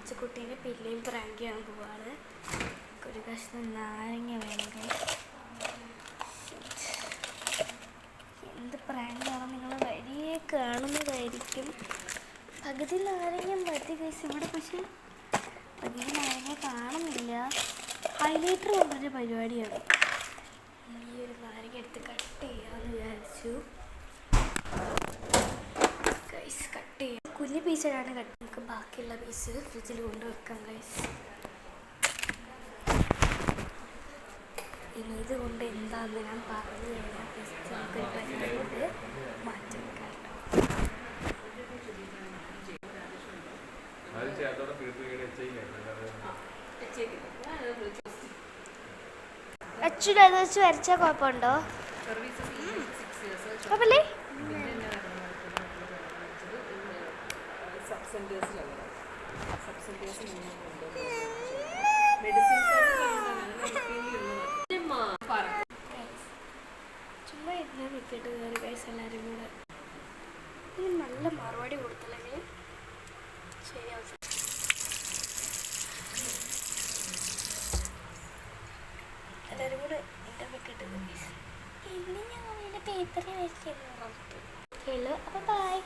അച്ചുകുട്ടീനെ പിന്നെയും പ്രാങ്ക് ചെയ്യാൻ പോവാണ്. ഒരു കഷ്ണം നാരങ്ങ വേണം. എന്ത് പ്രാങ്കാണോ നിങ്ങൾ വഴിയെ കാണുന്നതായിരിക്കും. പകുതി നാരങ്ങ മതി ഗൈസ് ഇവിടെ, പക്ഷെ പകുതി നാരങ്ങ കാണുന്നില്ല. ഹൈലൈറ്റർ കൊണ്ടൊരു പരിപാടിയാണ്. നമ്മൾ ഈ ഒരു നാരങ്ങ എടുത്ത് കട്ട് ചെയ്യാമെന്ന് വിചാരിച്ചു. ഗൈസ് കട്ട് ചെയ്യാം. കുഞ്ഞു പീസാണ് കട്ട്. നമുക്ക് ബാക്കിയുള്ള പീസ് ഫ്രിഡ്ജിൽ കൊണ്ടുവെക്കാം ഗൈസ്. ഇനി ഇതുകൊണ്ട് എന്താണെന്ന് ഞാൻ പറഞ്ഞു കഴിഞ്ഞാൽ ഫസ്റ്റ് നമുക്കൊരു പരിപാടിയുണ്ട്, മാറ്റി വെക്കാം. അച്ഛൻ അത് വെച്ച് വരച്ചാൽ കുഴപ്പമുണ്ടോ? കുഴപ്പമില്ലേ? ചുമ്മാ ഇരുന്ന് വിക്കറ്റ് കയറി ഗൈസ് എല്ലാവരും കൂടെ. ഇനി നല്ല മറുപടി കൊടുത്തില്ലെങ്കിൽ ശരിയാവും. എല്ലാവരും കൂടെ എൻ്റെ വിക്കറ്റ് കയറി. ഇനി ഞങ്ങൾ പേപ്പറിൽ വരയ്ക്കുന്നു. അപ്പോൾ ബൈ.